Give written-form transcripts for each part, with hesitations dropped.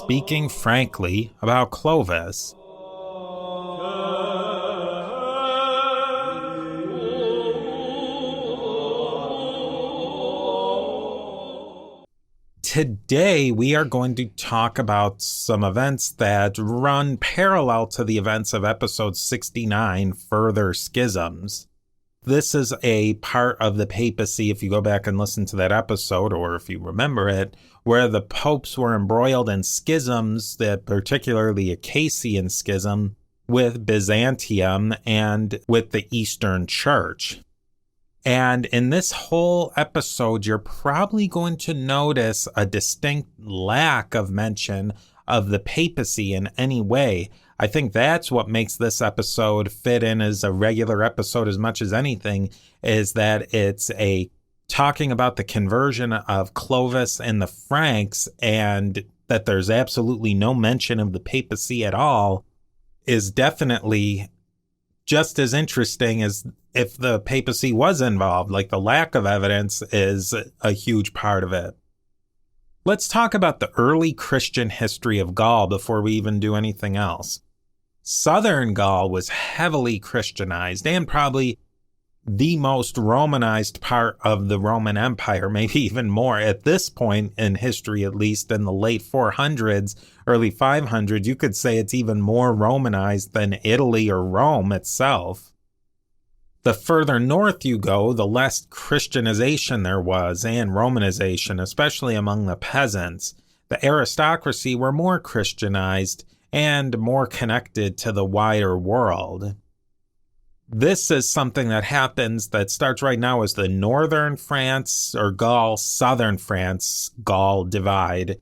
speaking frankly about Clovis. Today, we are going to talk about some events that run parallel to the events of episode 69, Further Schisms. This is a part of the papacy, if you go back and listen to that episode, or if you remember it, where the popes were embroiled in schisms, that particularly a Cassian schism, with Byzantium and with the Eastern Church. And in this whole episode, you're probably going to notice a distinct lack of mention of the papacy in any way. I think that's what makes this episode fit in as a regular episode as much as anything, is that it's a talking about the conversion of Clovis and the Franks, and that there's absolutely no mention of the papacy at all is definitely just as interesting as if the papacy was involved. Like, the lack of evidence is a huge part of it. Let's talk about the early Christian history of Gaul before we even do anything else. Southern Gaul was heavily Christianized and probably the most Romanized part of the Roman Empire, maybe even more at this point in history, at least in the late 400s, early 500s. You could say it's even more Romanized than Italy or Rome itself. The further north you go, the less Christianization there was, and Romanization, especially among the peasants. The aristocracy were more Christianized and more connected to the wider world. This is something that happens that starts right now as the northern France or Gaul, southern France, Gaul divide.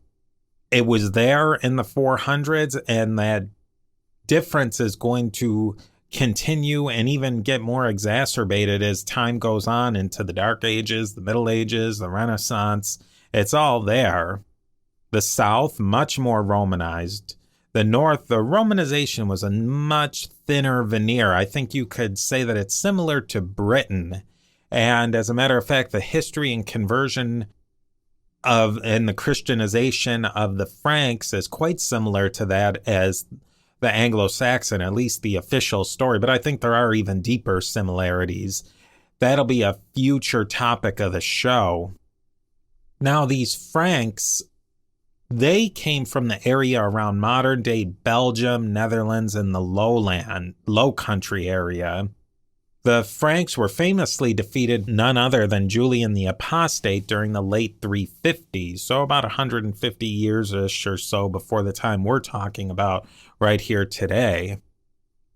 It was there in the 400s, and that difference is going to continue and even get more exacerbated as time goes on into the Dark Ages, the Middle Ages, the Renaissance. It's all there. The South, much more Romanized. The North, the Romanization was a much thinner veneer. I think you could say that it's similar to Britain. And as a matter of fact, the history and conversion and the Christianization of the Franks is quite similar to that as the Anglo-Saxon, at least the official story. But I think there are even deeper similarities. That'll be a future topic of the show. Now, these Franks, they came from the area around modern-day Belgium, Netherlands, and the Low Country area. The Franks were famously defeated none other than Julian the Apostate during the late 350s, so about 150 years-ish or so before the time we're talking about right here today.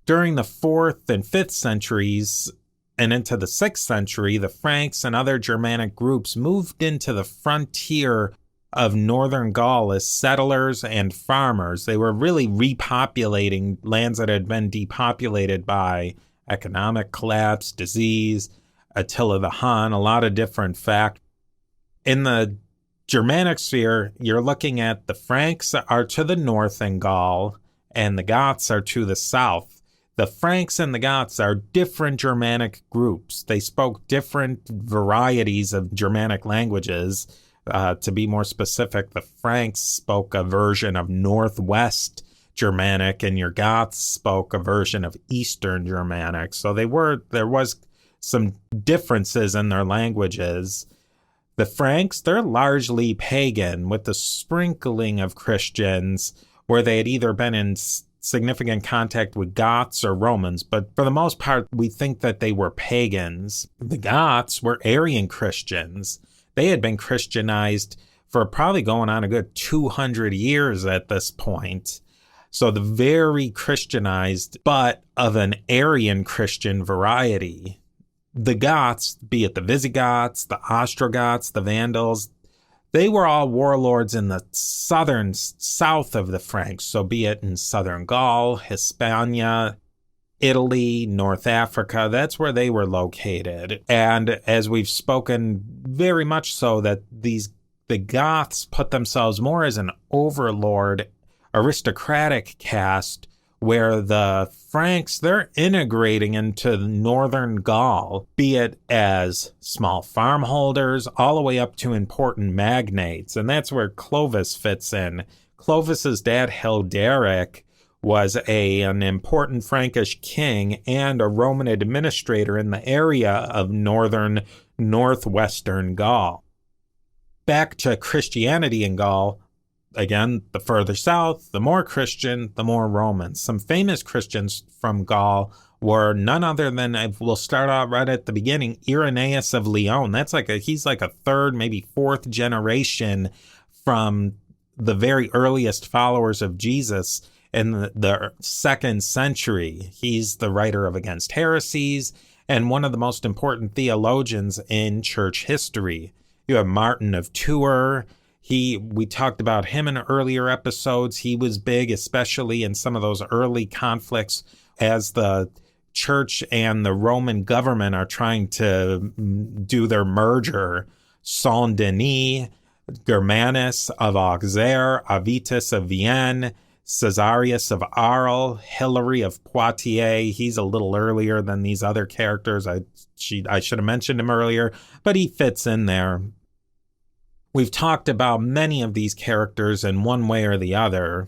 During the 4th and 5th centuries and into the 6th century, the Franks and other Germanic groups moved into the frontier of northern Gaul as settlers and farmers. They were really repopulating lands that had been depopulated by economic collapse, disease, Attila the Hun, a lot of different factors. In the Germanic sphere, you're looking at the Franks are to the north in Gaul, and the Goths are to the south. The Franks and the Goths are different Germanic groups. They spoke different varieties of Germanic languages. To be more specific, the Franks spoke a version of Northwest Germanic, and your Goths spoke a version of Eastern Germanic. So there was some differences in their languages. The Franks, they're largely pagan, with the sprinkling of Christians, where they had either been in significant contact with Goths or Romans, but for the most part, we think that they were pagans. The Goths were Arian Christians. They had been Christianized for probably going on a good 200 years at this point. So the very Christianized, but of an Arian Christian variety. The Goths, be it the Visigoths, the Ostrogoths, the Vandals, they were all warlords in the south of the Franks. So be it in southern Gaul, Hispania, Italy, North Africa, that's where they were located. And as we've spoken very much so, that the Goths put themselves more as an overlord, aristocratic caste, where the Franks, they're integrating into northern Gaul, be it as small farmholders all the way up to important magnates. And that's where Clovis fits in. Clovis's dad, Hilderic, was an important Frankish king and a Roman administrator in the area of northwestern Gaul. Back to Christianity in Gaul, again, the further south, the more Christian, the more Roman. Some famous Christians from Gaul were none other than, we'll start out right at the beginning, Irenaeus of Lyon. He's like a third, maybe fourth generation from the very earliest followers of Jesus in the 2nd century. He's the writer of Against Heresies and one of the most important theologians in church history. You have Martin of Tours. We talked about him in earlier episodes. He was big, especially in some of those early conflicts as the church and the Roman government are trying to do their merger. Saint Denis, Germanus of Auxerre, Avitus of Vienne, Caesarius of Arles, Hilary of Poitiers. He's a little earlier than these other characters. I should have mentioned him earlier, but he fits in there. We've talked about many of these characters in one way or the other.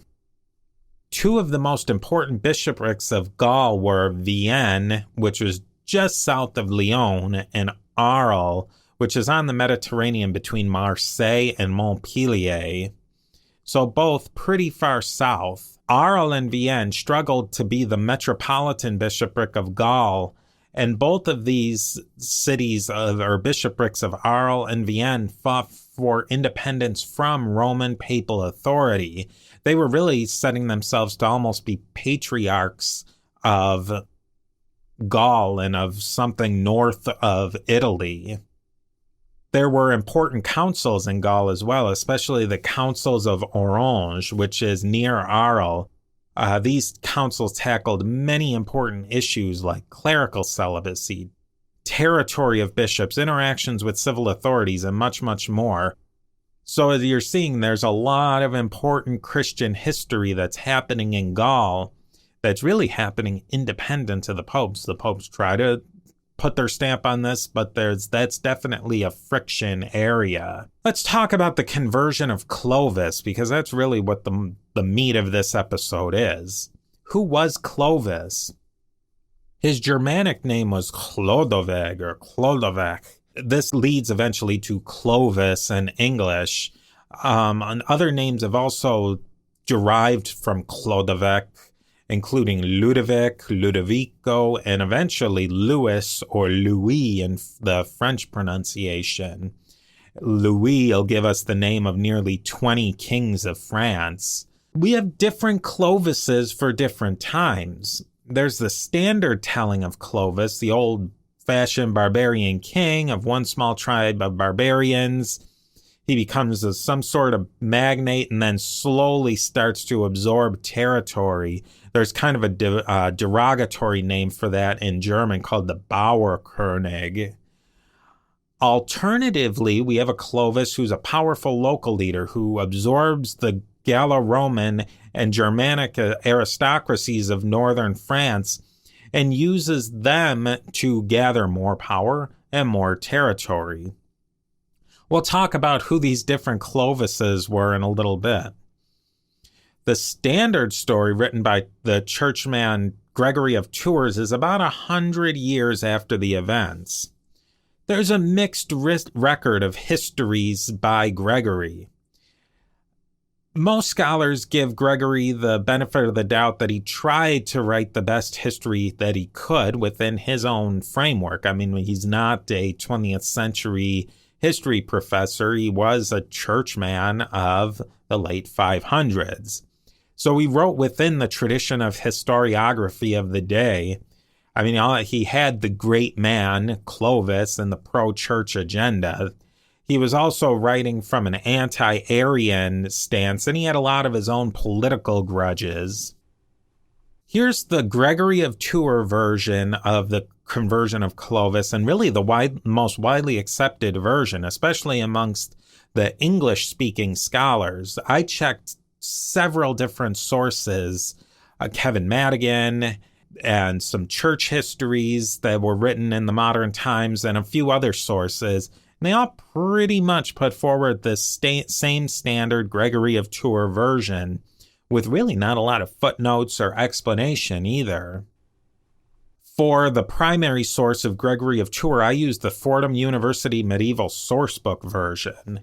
Two of the most important bishoprics of Gaul were Vienne, which was just south of Lyon, and Arles, which is on the Mediterranean between Marseille and Montpellier. So both pretty far south. Arles and Vienne struggled to be the metropolitan bishopric of Gaul, and both of these cities or bishoprics of Arles and Vienne fought for independence from Roman papal authority. They were really setting themselves to almost be patriarchs of Gaul and of something north of Italy. There were important councils in Gaul as well, especially the councils of Orange, which is near Arles. These councils tackled many important issues like clerical celibacy, territory of bishops, interactions with civil authorities, and much, much more. So as you're seeing, there's a lot of important Christian history that's happening in Gaul that's really happening independent of the popes. The popes try to put their stamp on this, but that's definitely a friction area. Let's talk about the conversion of Clovis, because that's really what the meat of this episode is. Who was Clovis? His Germanic name was Chlodovig or Clodovec. This leads eventually to Clovis in English. And other names have also derived from Clodovec, including Ludovic, Ludovico, and eventually Louis or Louis in the French pronunciation. Louis will give us the name of nearly 20 kings of France. We have different Clovises for different times. There's the standard telling of Clovis, the old-fashioned barbarian king of one small tribe of barbarians. He becomes some sort of magnate and then slowly starts to absorb territory. There's kind of a derogatory name for that in German called the Bauerkönig. Alternatively, we have a Clovis who's a powerful local leader who absorbs the Gallo-Roman and Germanic aristocracies of northern France and uses them to gather more power and more territory. We'll talk about who these different Clovises were in a little bit. The standard story written by the churchman Gregory of Tours is about 100 years after the events. There's a mixed record of histories by Gregory. Most scholars give Gregory the benefit of the doubt that he tried to write the best history that he could within his own framework. I mean, he's not a 20th century history professor. He was a churchman of the late 500s. So he wrote within the tradition of historiography of the day. I mean, he had the great man, Clovis, and the pro-church agenda. He was also writing from an anti-Arian stance, and he had a lot of his own political grudges. Here's the Gregory of Tours version of the conversion of Clovis, and really the most widely accepted version, especially amongst the English-speaking scholars. I checked several different sources, Kevin Madigan, and some church histories that were written in the modern times, and a few other sources, And they all pretty much put forward this same standard Gregory of Turin version, with really not a lot of footnotes or explanation either. For the primary source of Gregory of Turin, I used the Fordham University Medieval Sourcebook version.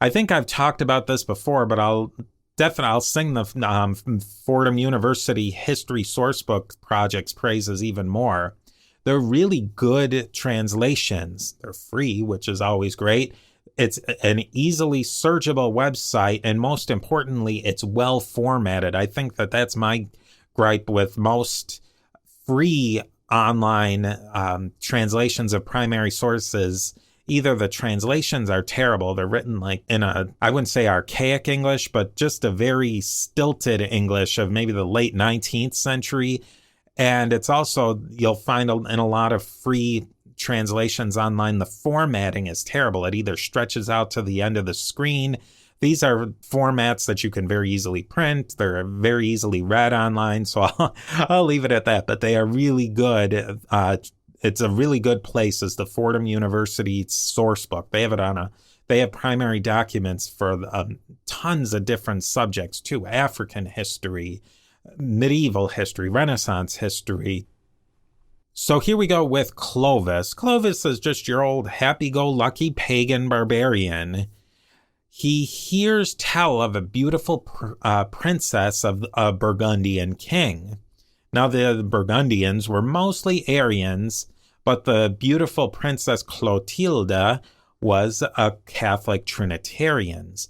I think I've talked about this before, but I'll sing the Fordham University History Sourcebook project's praises even more. They're really good translations. They're free, which is always great. It's an easily searchable website, and most importantly, it's well formatted. I think that's my gripe with most free online translations of primary sources. Either the translations are terrible, they're written like in I wouldn't say archaic English, but just a very stilted English of maybe the late 19th century. And it's also, you'll find in a lot of free translations online, the formatting is terrible. It either stretches out to the end of the screen. These are formats that you can very easily print. They're very easily read online, so I'll leave it at that. But they are really good. It's a really good place, is the Fordham University Sourcebook. They have it they have primary documents for tons of different subjects too: African history, medieval history, Renaissance history. So here we go with Clovis. Clovis is just your old happy-go-lucky pagan barbarian. He hears tell of a beautiful princess of a Burgundian king. Now, the Burgundians were mostly Arians, but the beautiful Princess Clotilde was a Catholic Trinitarians.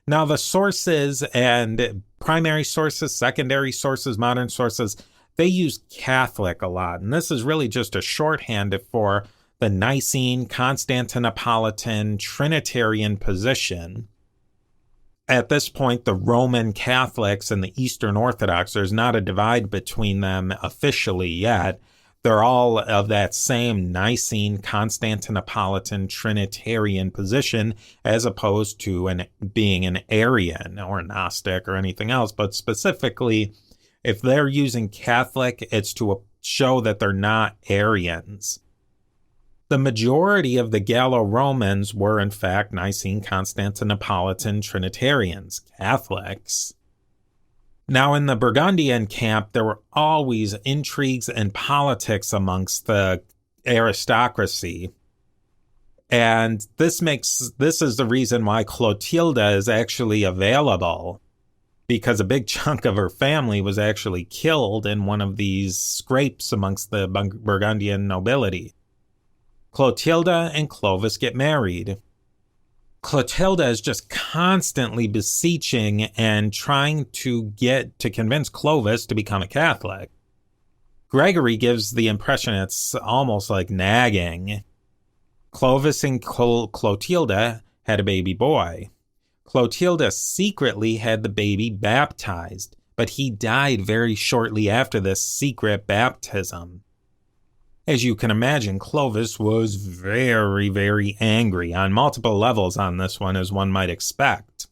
Now, the sources and primary sources, secondary sources, modern sources, they use Catholic a lot. And this is really just a shorthand for the Nicene, Constantinopolitan, Trinitarian position. At this point, the Roman Catholics and the Eastern Orthodox, there's not a divide between them officially yet. They're all of that same Nicene, Constantinopolitan, Trinitarian position, as opposed to being an Arian or Gnostic or anything else. But specifically, if they're using Catholic, it's to show that they're not Arians. The majority of the Gallo-Romans were, in fact, Nicene Constantinopolitan Trinitarians, Catholics. Now, in the Burgundian camp, there were always intrigues and politics amongst the aristocracy. And this is the reason why Clotilde is actually available, because a big chunk of her family was actually killed in one of these scrapes amongst the Burgundian nobility. Clotilde and Clovis get married. Clotilde is just constantly beseeching and trying to convince Clovis to become a Catholic. Gregory gives the impression it's almost like nagging. Clovis and Clotilde had a baby boy. Clotilde secretly had the baby baptized, but he died very shortly after this secret baptism. As you can imagine, Clovis was very, very angry on multiple levels on this one, as one might expect.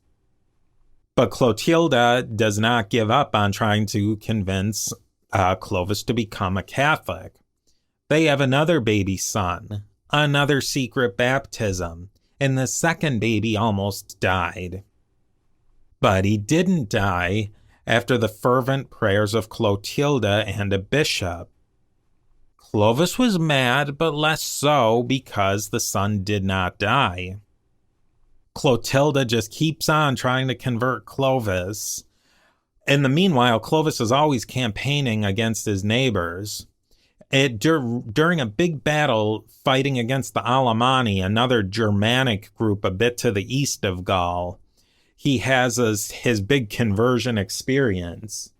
But Clotilde does not give up on trying to convince Clovis to become a Catholic. They have another baby son, another secret baptism, and the second baby almost died. But he didn't die after the fervent prayers of Clotilde and a bishop. Clovis was mad, but less so because the son did not die. Clotilde just keeps on trying to convert Clovis. In the meanwhile, Clovis is always campaigning against his neighbors. During a big battle fighting against the Allamani, another Germanic group a bit to the east of Gaul, he has his big conversion experience.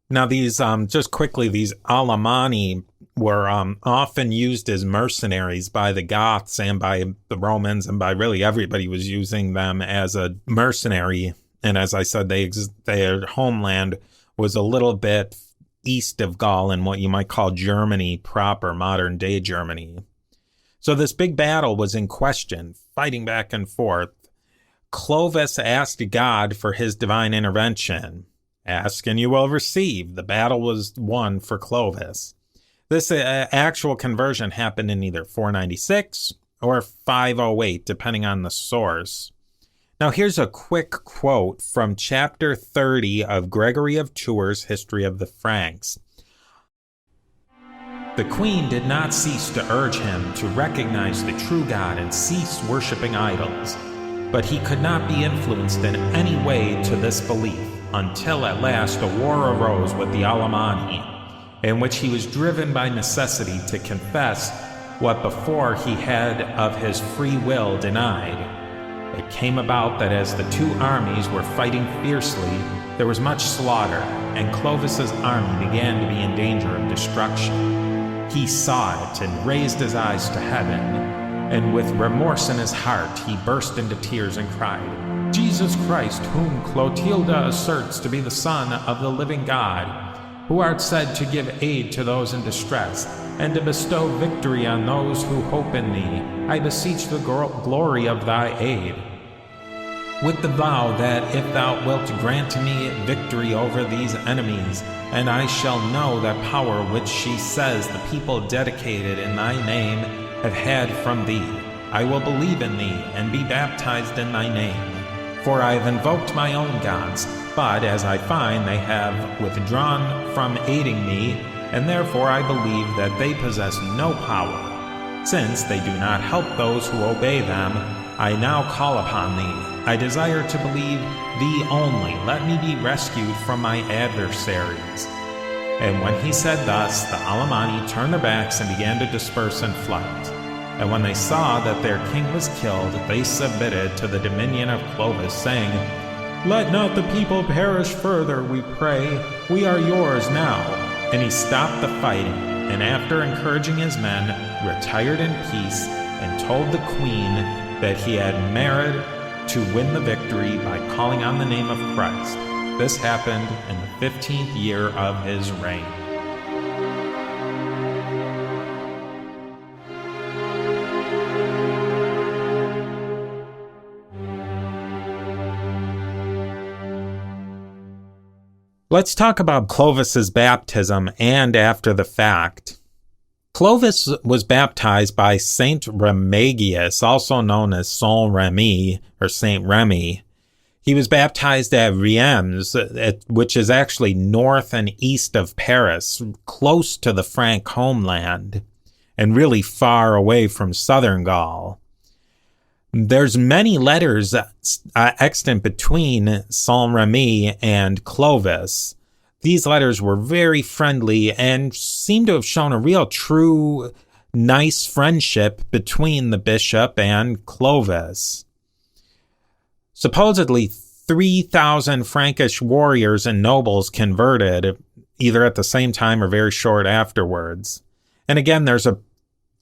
Now, these Allamani were often used as mercenaries by the Goths and by the Romans, and by really everybody was using them as a mercenary. And as I said, their homeland was a little bit east of Gaul in what you might call Germany proper, modern day Germany. So this big battle was in question, fighting back and forth. Clovis asked God for his divine intervention. Ask and you will receive. The battle was won for Clovis. This actual conversion happened in either 496 or 508, depending on the source. Now here's a quick quote from chapter 30 of Gregory of Tours' History of the Franks. The queen did not cease to urge him to recognize the true God and cease worshipping idols, but he could not be influenced in any way to this belief until at last a war arose with the Allamani, in which he was driven by necessity to confess what before he had of his free will denied. It came about that as the two armies were fighting fiercely, there was much slaughter, and Clovis's army began to be in danger of destruction. He saw it and raised his eyes to heaven, and with remorse in his heart he burst into tears and cried, Jesus Christ, whom Clotilde asserts to be the Son of the living God, who art said to give aid to those in distress, and to bestow victory on those who hope in thee, I beseech the glory of thy aid, with the vow that if thou wilt grant me victory over these enemies, and I shall know that power which she says the people dedicated in thy name have had from thee, I will believe in thee and be baptized in thy name. For I have invoked my own gods, but as I find they have withdrawn from aiding me, and therefore I believe that they possess no power. Since they do not help those who obey them, I now call upon thee. I desire to believe thee only. Let me be rescued from my adversaries. And when he said thus, the Allamani turned their backs and began to disperse in flight. And when they saw that their king was killed, they submitted to the dominion of Clovis, saying, Let not the people perish further, we pray. We are yours now. And he stopped the fighting, and after encouraging his men, retired in peace, and told the queen that he had merit to win the victory by calling on the name of Christ. This happened in the 15th year of his reign. Let's talk about Clovis's baptism and after the fact. Clovis was baptized by Saint Remigius, also known as Saint Remy or Saint Remy. He was baptized at Reims, which is actually north and east of Paris, close to the Frank homeland, and really far away from southern Gaul. There's many letters extant between Saint Remy and Clovis. These letters were very friendly and seem to have shown a real true nice friendship between the bishop and Clovis. Supposedly 3,000 Frankish warriors and nobles converted either at the same time or very short afterwards. And again, there's a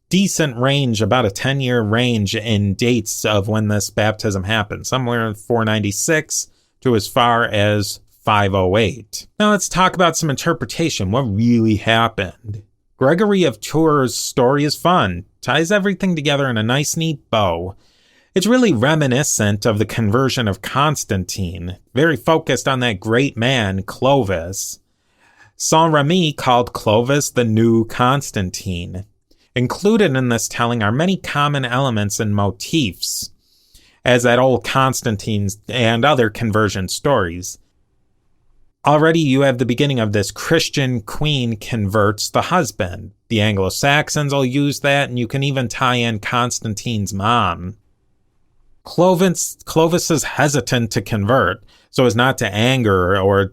decent range, about a 10-year range in dates of when this baptism happened, somewhere in 496 to as far as 508. Now let's talk about some interpretation. What really happened? Gregory of Tours' story is fun, ties everything together in a nice, neat bow. It's really reminiscent of the conversion of Constantine, very focused on that great man, Clovis. Saint Remy called Clovis the new Constantine. Included in this telling are many common elements and motifs, as that old Constantine's and other conversion stories. Already you have the beginning of this Christian queen converts the husband. The Anglo-Saxons will use that, and you can even tie in Constantine's mom. Clovis is hesitant to convert, so as not to anger or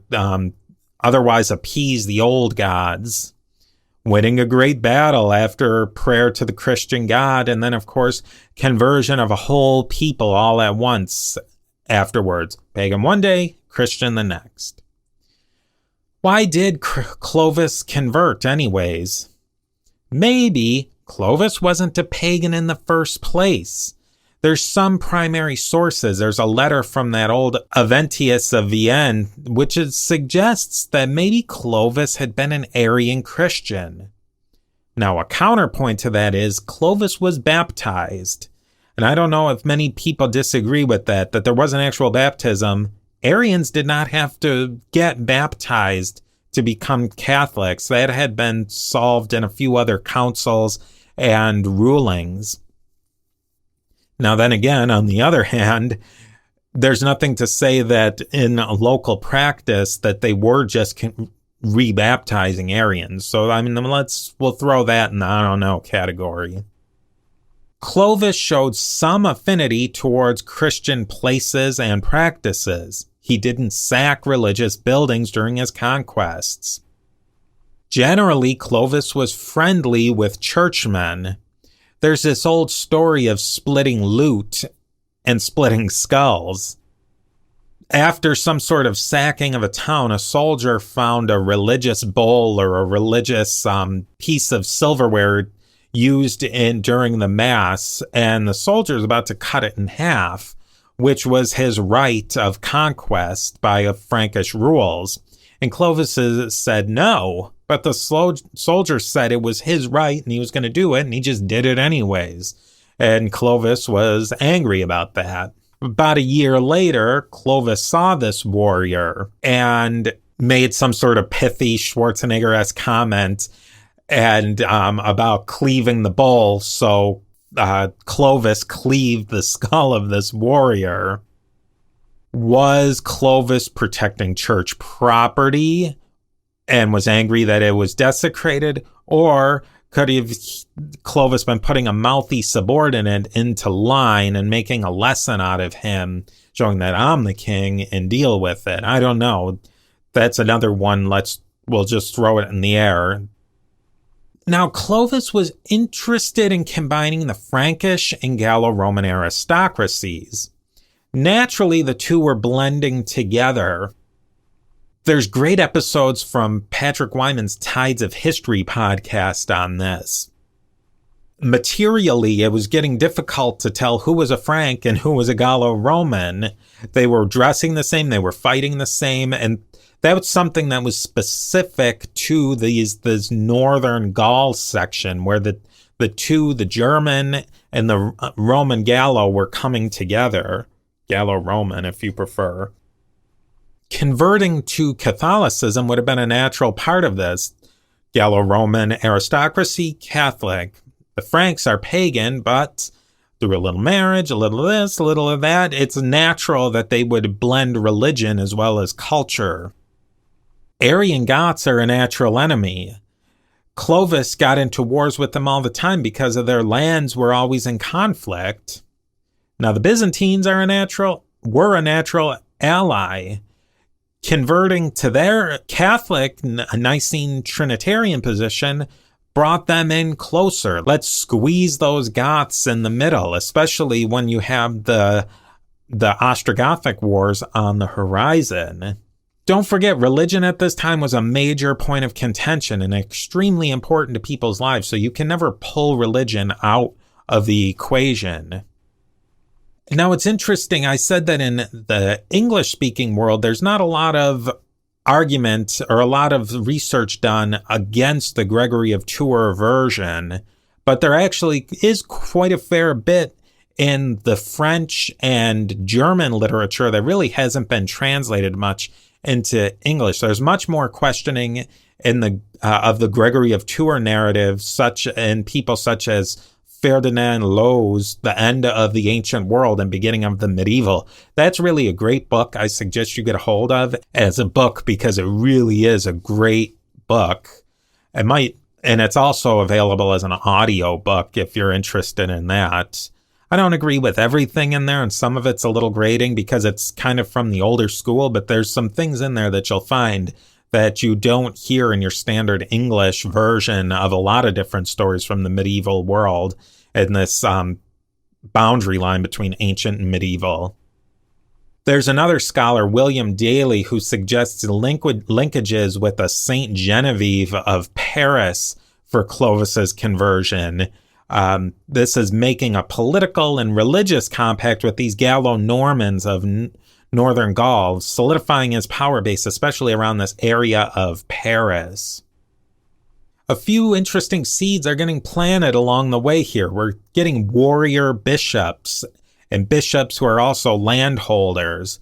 otherwise appease the old gods. Winning a great battle after prayer to the Christian God, and then, of course, conversion of a whole people all at once afterwards. Pagan one day, Christian the next. Why did Clovis convert anyways? Maybe Clovis wasn't a pagan in the first place. There's some primary sources. There's a letter from that old Aventius of Vienne, which suggests that maybe Clovis had been an Arian Christian. Now, a counterpoint to that is Clovis was baptized. And I don't know if many people disagree with that there was an actual baptism. Arians did not have to get baptized to become Catholics. That had been solved in a few other councils and rulings. Now then again, on the other hand, there's nothing to say that in a local practice that they were just rebaptizing Arians. So, I mean, we'll throw that in the I don't know category. Clovis showed some affinity towards Christian places and practices. He didn't sack religious buildings during his conquests. Generally, Clovis was friendly with churchmen. There's this old story of splitting loot and splitting skulls. After some sort of sacking of a town, a soldier found a religious bowl or a religious piece of silverware used during the mass, and the soldier was about to cut it in half, which was his right of conquest by Frankish rules. And Clovis said no, but the soldier said it was his right and he was going to do it, and he just did it anyways. And Clovis was angry about that. About a year later, Clovis saw this warrior and made some sort of pithy Schwarzenegger-esque comment and about cleaving the bowl. So Clovis cleaved the skull of this warrior. Was Clovis protecting church property and was angry that it was desecrated? Or could Clovis been putting a mouthy subordinate into line and making a lesson out of him, showing that I'm the king and deal with it? I don't know. That's another one. We'll just throw it in the air. Now, Clovis was interested in combining the Frankish and Gallo-Roman aristocracies. Naturally, the two were blending together. There's great episodes from Patrick Wyman's Tides of History podcast on this. Materially, it was getting difficult to tell who was a Frank and who was a Gallo-Roman. They were dressing the same, they were fighting the same, and that was something that was specific to this northern Gaul section where the German and the Roman Gallo were coming together. Gallo-Roman, if you prefer. Converting to Catholicism would have been a natural part of this. Gallo-Roman aristocracy, Catholic. The Franks are pagan, but through a little marriage, a little of this, a little of that, it's natural that they would blend religion as well as culture. Arian Goths are a natural enemy. Clovis got into wars with them all the time because of their lands were always in conflict. Now, the Byzantines were a natural ally. Converting to their Catholic Nicene Trinitarian position brought them in closer. Let's squeeze those Goths in the middle, especially when you have the Ostrogothic wars on the horizon. Don't forget, religion at this time was a major point of contention and extremely important to people's lives, so you can never pull religion out of the equation. Now, it's interesting. I said that in the English-speaking world, there's not a lot of argument or a lot of research done against the Gregory of Turin version, but there actually is quite a fair bit in the French and German literature that really hasn't been translated much into English. There's much more questioning in of the Gregory of Turin narrative, in people such as Ferdinand Lowe's The End of the Ancient World and Beginning of the Medieval. That's really a great book I suggest you get a hold of as a book because it really is a great book. And it's also available as an audio book if you're interested in that. I don't agree with everything in there, and some of it's a little grating because it's kind of from the older school, but there's some things in there that you'll find that you don't hear in your standard English version of a lot of different stories from the medieval world and this boundary line between ancient and medieval. There's another scholar, William Daly, who suggests linkages with a Saint Genevieve of Paris for Clovis's conversion. This is making a political and religious compact with these Gallo-Normans of northern Gaul, solidifying his power base, especially around this area of Paris. A few interesting seeds are getting planted along the way here. We're getting warrior bishops and bishops who are also landholders.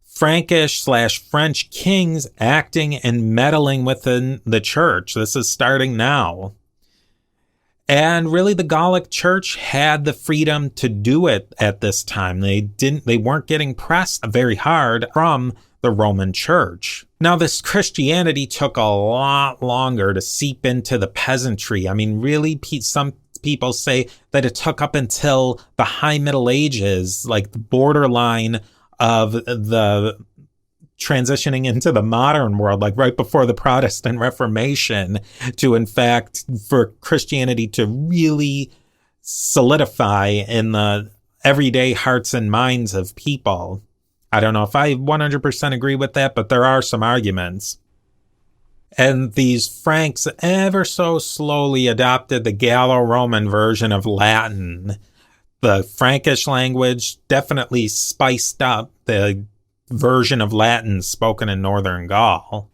Frankish/French kings acting and meddling within the church. This is starting now. And really, the Gallic Church had the freedom to do it at this time. They weren't getting pressed very hard from the Roman Church. Now, this Christianity took a lot longer to seep into the peasantry. I mean, really, some people say that it took up until the High Middle Ages, like the borderline of the transitioning into the modern world, like right before the Protestant Reformation, to, in fact, for Christianity to really solidify in the everyday hearts and minds of people. I don't know if I 100% agree with that, but there are some arguments. And these Franks ever so slowly adopted the Gallo-Roman version of Latin. The Frankish language definitely spiced up the version of Latin spoken in northern Gaul.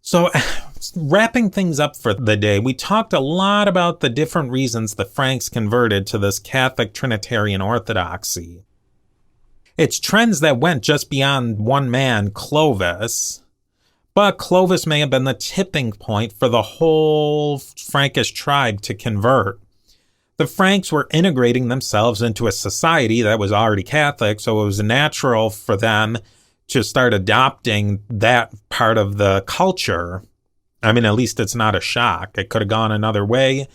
So, wrapping things up for the day, we talked a lot about the different reasons the Franks converted to this Catholic Trinitarian orthodoxy. It's trends that went just beyond one man, Clovis. But Clovis may have been the tipping point for the whole Frankish tribe to convert. The Franks were integrating themselves into a society that was already Catholic, so it was natural for them to start adopting that part of the culture. I mean, at least it's not a shock. It could have gone another way.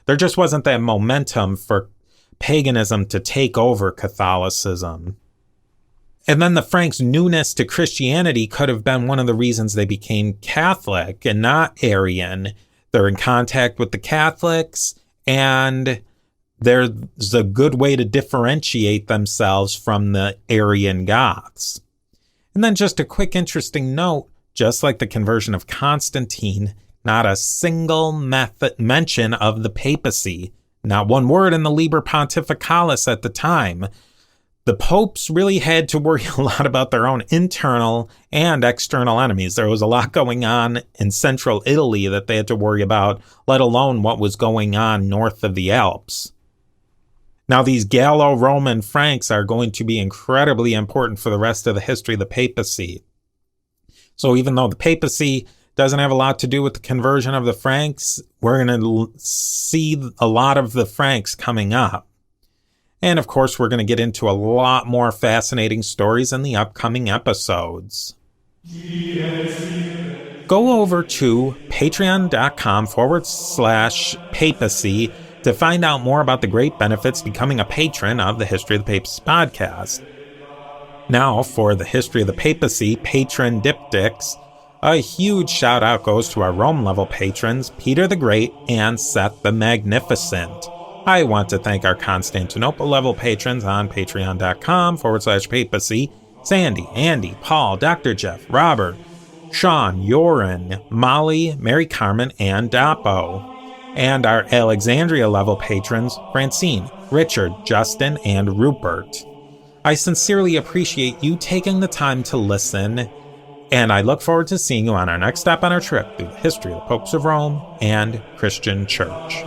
There just wasn't that momentum for paganism to take over Catholicism. And then the Franks' newness to Christianity could have been one of the reasons they became Catholic and not Arian. They're in contact with the Catholics, and there's a good way to differentiate themselves from the Arian Goths. And then just a quick interesting note, just like the conversion of Constantine, not a single mention of the papacy, not one word in the Liber Pontificalis at the time. The popes really had to worry a lot about their own internal and external enemies. There was a lot going on in central Italy that they had to worry about, let alone what was going on north of the Alps. Now, these Gallo-Roman Franks are going to be incredibly important for the rest of the history of the papacy. So even though the papacy doesn't have a lot to do with the conversion of the Franks, we're going to see a lot of the Franks coming up. And of course, we're going to get into a lot more fascinating stories in the upcoming episodes. Go over to patreon.com/papacy to find out more about the great benefits becoming a patron of the History of the Papacy podcast. Now, for the History of the Papacy patron diptychs, a huge shout out goes to our Rome level patrons, Peter the Great and Seth the Magnificent. I want to thank our Constantinople level patrons on patreon.com/papacy, Sandy, Andy, Paul, Dr. Jeff, Robert, Sean, Yorin, Molly, Mary Carmen, and Dapo. And our Alexandria level patrons, Francine, Richard, Justin, and Rupert. I sincerely appreciate you taking the time to listen, and I look forward to seeing you on our next stop on our trip through the history of the popes of Rome and Christian Church.